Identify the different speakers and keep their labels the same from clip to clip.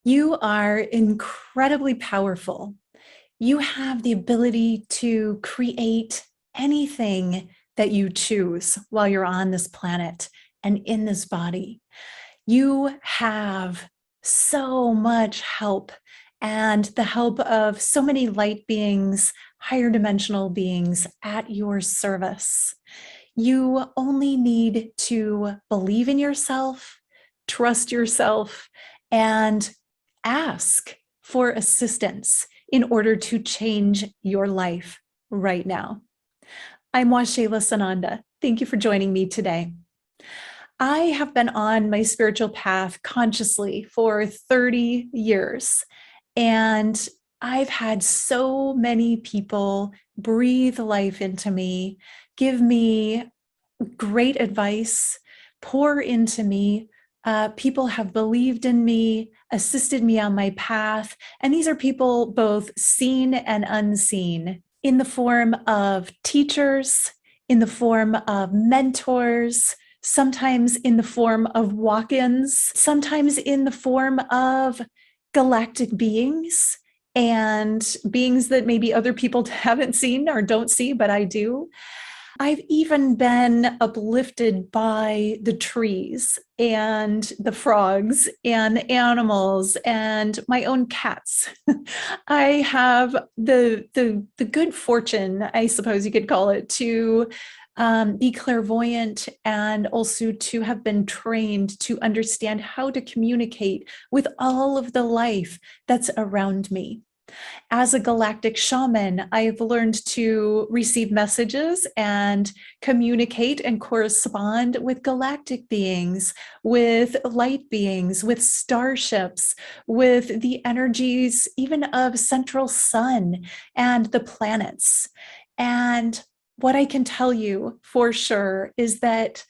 Speaker 1: You are incredibly powerful. You have the ability to create anything that you choose while you're on this planet and in this body. You have so much help and the help of so many light beings, higher dimensional beings at your service. You only need to believe in yourself, trust yourself, and ask for assistance in order to change your life right now. I'm Waxela Sananda. Thank you for joining me today. I have been on my spiritual path consciously for 30 years, and I've had so many people breathe life into me, give me great advice, pour into me. People have believed in me, assisted me on my path. And these are people both seen and unseen in the form of teachers, in the form of mentors, sometimes in the form of walk-ins, sometimes in the form of galactic beings and beings that maybe other people haven't seen or don't see, but I do. I've even been uplifted by the trees and the frogs and the animals and my own cats. I have the good fortune, I suppose you could call it, to be clairvoyant and also to have been trained to understand how to communicate with all of the life that's around me. As a galactic shaman, I've learned to receive messages and communicate and correspond with galactic beings, with light beings, with starships, with the energies even of central sun and the planets. And what I can tell you for sure is that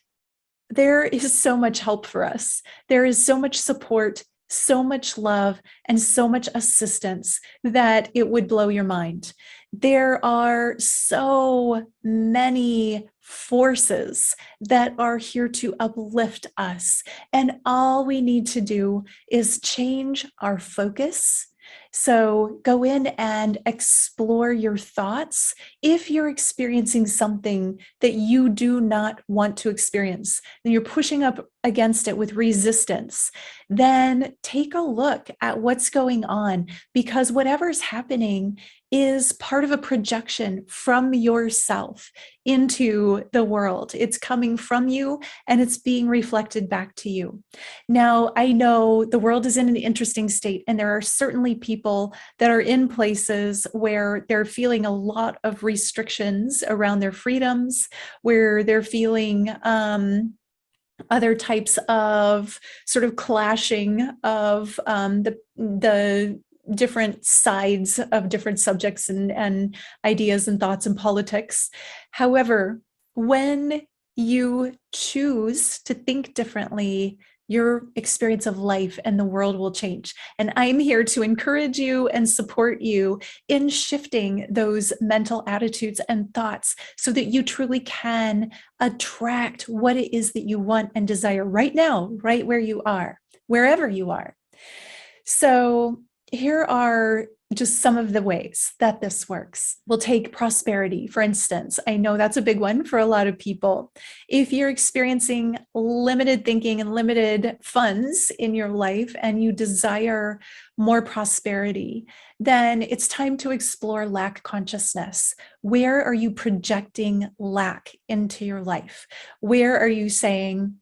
Speaker 1: there is so much help for us. There is so much support, so much love, and so much assistance that it would blow your mind. There are so many forces that are here to uplift us. And all we need to do is change our focus. So go in and explore your thoughts. If you're experiencing something that you do not want to experience, and you're pushing up against it with resistance, then take a look at what's going on, because whatever's happening is part of a projection from yourself into the world. It's coming from you and it's being reflected back to you. Now, I know the world is in an interesting state, and there are certainly people that are in places where they're feeling a lot of restrictions around their freedoms, where they're feeling other types of sort of clashing of the different sides of different subjects and ideas and thoughts and politics. However, when you choose to think differently, your experience of life and the world will change. And I'm here to encourage you and support you in shifting those mental attitudes and thoughts so that you truly can attract what it is that you want and desire right now, right where you are, wherever you are. So here are just some of the ways that this works. We'll take prosperity, for instance. I know that's a big one for a lot of people. If you're experiencing limited thinking and limited funds in your life and you desire more prosperity, then it's time to explore lack consciousness. Where are you projecting lack into your life? Where are you saying,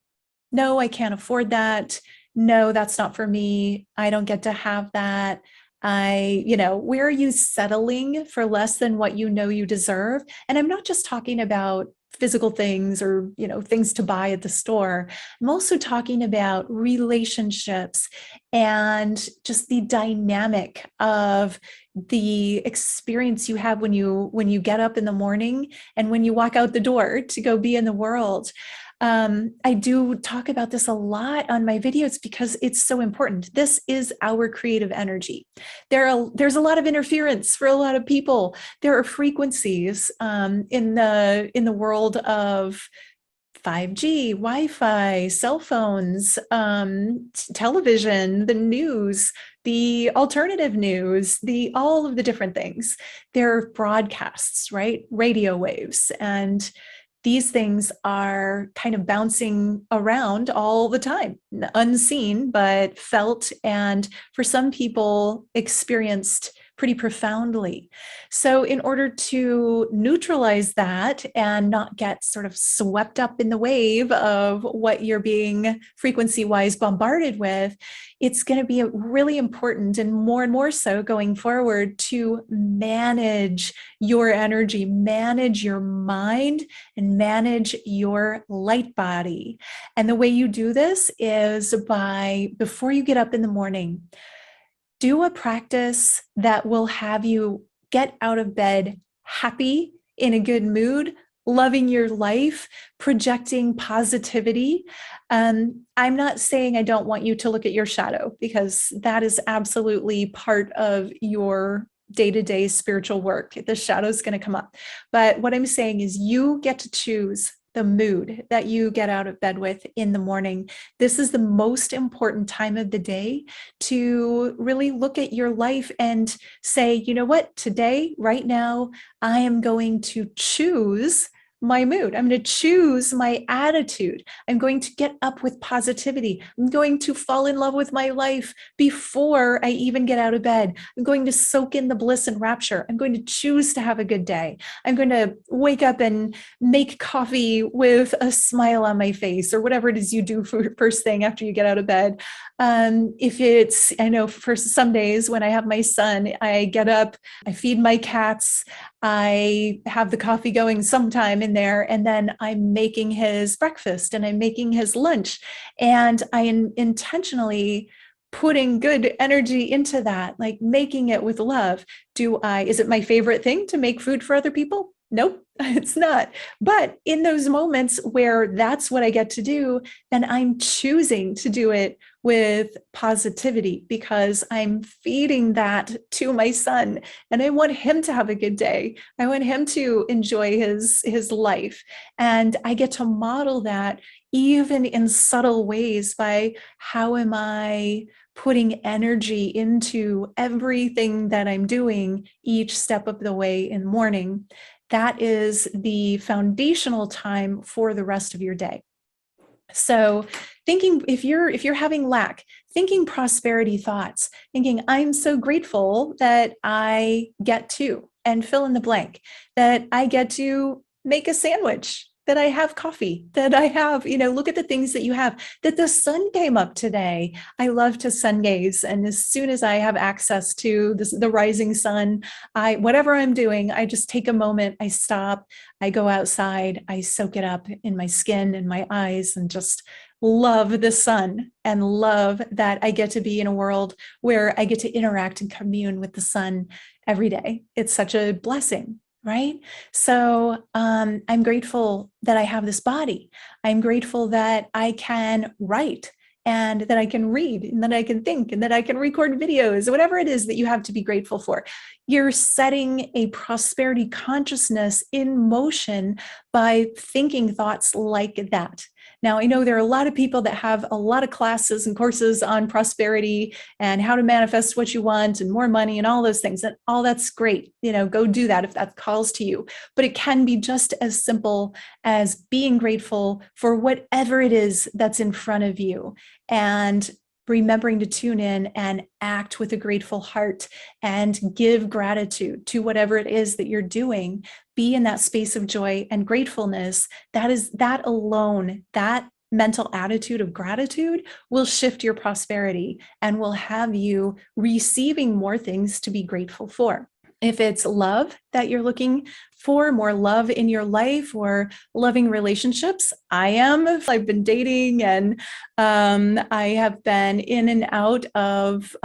Speaker 1: no, I can't afford that. No, that's not for me. I don't get to have that. Where are you settling for less than what you know you deserve? And I'm not just talking about physical things or, things to buy at the store. I'm also talking about relationships and just the dynamic of the experience you have when you get up in the morning and when you walk out the door to go be in the world. I do talk about this a lot on my videos because it's so important. This is our creative energy. There's a lot of interference for a lot of people. There are frequencies in the world of 5G, Wi-Fi, cell phones, television, the news, the alternative news, the all of the different things. There are broadcasts, right? Radio waves. And these things are kind of bouncing around all the time, unseen, but felt, and for some people, experienced pretty profoundly. So, in order to neutralize that and not get sort of swept up in the wave of what you're being frequency wise bombarded with, it's going to be really important, and more so going forward, to manage your energy, manage your mind, and manage your light body. And the way you do this is by, before you get up in the morning, do a practice that will have you get out of bed happy, in a good mood, loving your life, projecting positivity. I'm not saying I don't want you to look at your shadow, because that is absolutely part of your day-to-day spiritual work. The shadow is going to come up. But what I'm saying is you get to choose the mood that you get out of bed with in the morning. This is the most important time of the day to really look at your life and say, you know what, today, right now, I am going to choose my mood. I'm going to choose my attitude. I'm going to get up with positivity. I'm going to fall in love with my life before I even get out of bed. I'm going to soak in the bliss and rapture. I'm going to choose to have a good day. I'm going to wake up and make coffee with a smile on my face, or whatever it is you do for first thing after you get out of bed. If it's, I know for some days when I have my son, I get up, I feed my cats, I have the coffee going sometime in there, and then I'm making his breakfast and I'm making his lunch. And I intentionally putting good energy into that, like making it with love. Is it my favorite thing to make food for other people? Nope, it's not. But in those moments where that's what I get to do, then I'm choosing to do it with positivity, because I'm feeding that to my son, and I want him to have a good day. I want him to enjoy his life. And I get to model that even in subtle ways by how am I putting energy into everything that I'm doing each step of the way in the morning. That is the foundational time for the rest of your day. So thinking, if you're having lack, thinking prosperity thoughts, thinking, I'm so grateful that I get to, and fill in the blank, that I get to make a sandwich, that I have coffee, that I have, look at the things that you have, that the sun came up today. I love to sun gaze. And as soon as I have access to the rising sun, whatever I'm doing, I just take a moment, I stop, I go outside, I soak it up in my skin and my eyes, and just love the sun, and love that I get to be in a world where I get to interact and commune with the sun every day. It's such a blessing. Right? So I'm grateful that I have this body. I'm grateful that I can write, and that I can read, and that I can think, and that I can record videos, whatever it is that you have to be grateful for. You're setting a prosperity consciousness in motion by thinking thoughts like that. Now, I know there are a lot of people that have a lot of classes and courses on prosperity and how to manifest what you want and more money and all those things. And all that's great. Go do that if that calls to you. But it can be just as simple as being grateful for whatever it is that's in front of you, and remembering to tune in and act with a grateful heart and give gratitude to whatever it is that you're doing. Be in that space of joy and gratefulness. That alone, that mental attitude of gratitude will shift your prosperity and will have you receiving more things to be grateful for. If it's love that you're looking for, more love in your life or loving relationships, I've been dating, and I have been in and out of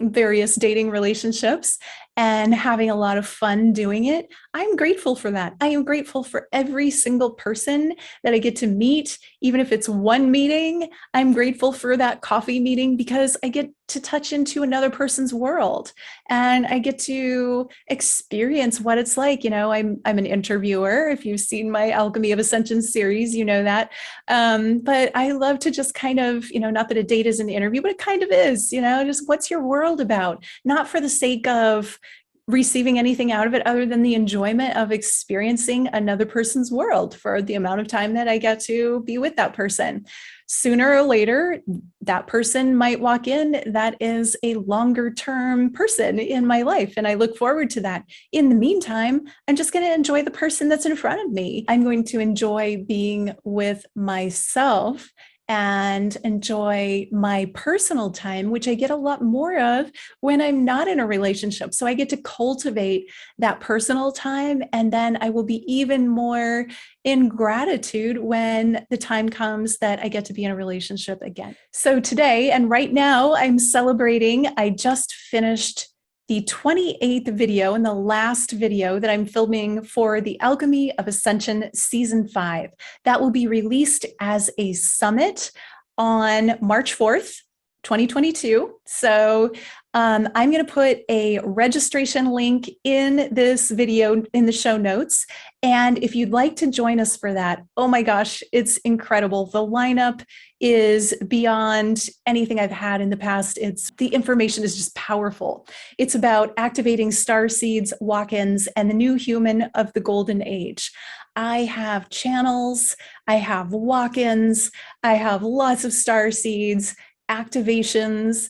Speaker 1: various dating relationships. and having a lot of fun doing it. I'm grateful for that. I am grateful for every single person that I get to meet, even if it's one meeting. I'm grateful for that coffee meeting because I get to touch into another person's world and I get to experience what it's like. I'm an interviewer. If you've seen my Alchemy of Ascension series, you know that. But I love to just kind of, not that a date is an interview, but it kind of is, just what's your world about? Not for the sake of receiving anything out of it other than the enjoyment of experiencing another person's world for the amount of time that I get to be with that person. Sooner or later, that person might walk in that is a longer term person in my life. And I look forward to that. In the meantime, I'm just going to enjoy the person that's in front of me. I'm going to enjoy being with myself and enjoy my personal time, which I get a lot more of when I'm not in a relationship. So I get to cultivate that personal time, and then I will be even more in gratitude when the time comes that I get to be in a relationship again. So today and right now, I'm celebrating. I just finished the 28th video and the last video that I'm filming for the Alchemy of Ascension Season 5. That will be released as a summit on March 4th, 2022. So I'm going to put a registration link in this video in the show notes. And if you'd like to join us for that, oh my gosh, it's incredible. The lineup is beyond anything I've had in the past. The information is just powerful. It's about activating star seeds, walk-ins, and the new human of the golden age. I have channels, I have walk-ins, I have lots of star seeds, activations,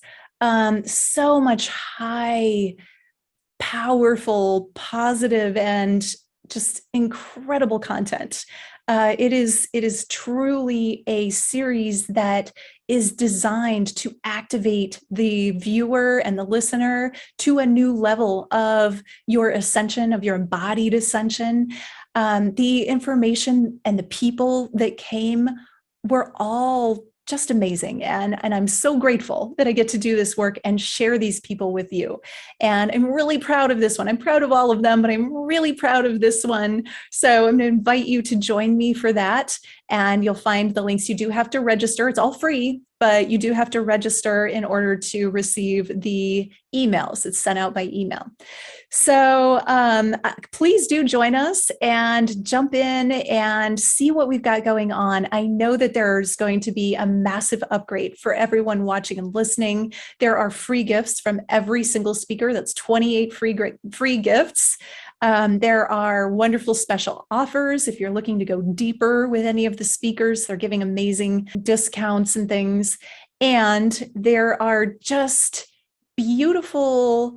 Speaker 1: so much high, powerful, positive, and just incredible content. It is truly a series that is designed to activate the viewer and the listener to a new level of your ascension, of your embodied ascension. The information and the people that came were all just amazing. And I'm so grateful that I get to do this work and share these people with you. And I'm really proud of this one. I'm proud of all of them, but I'm really proud of this one. So I'm going to invite you to join me for that. And you'll find the links. You do have to register. It's all free, but you do have to register in order to receive the emails. It's sent out by email. So please do join us and jump in and see what we've got going on. I know that there's going to be a massive upgrade for everyone watching and listening. There are free gifts from every single speaker. That's 28 free gifts. There are wonderful special offers. If you're looking to go deeper with any of the speakers, they're giving amazing discounts and things. And there are just beautiful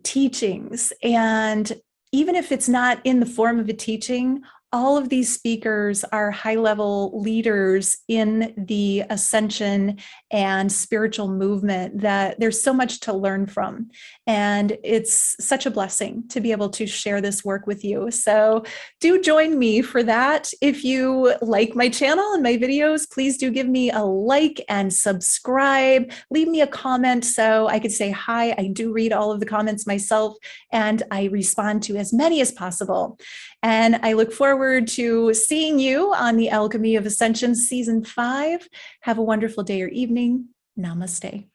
Speaker 1: teachings. And even if it's not in the form of a teaching, all of these speakers are high-level leaders in the ascension and spiritual movement that there's so much to learn from. And it's such a blessing to be able to share this work with you. So do join me for that. If you like my channel and my videos, please do give me a like and subscribe. Leave me a comment so I could say hi. I do read all of the comments myself, and I respond to as many as possible. And I look forward to seeing you on the Alchemy of Ascension Season 5. Have a wonderful day or evening. Namaste.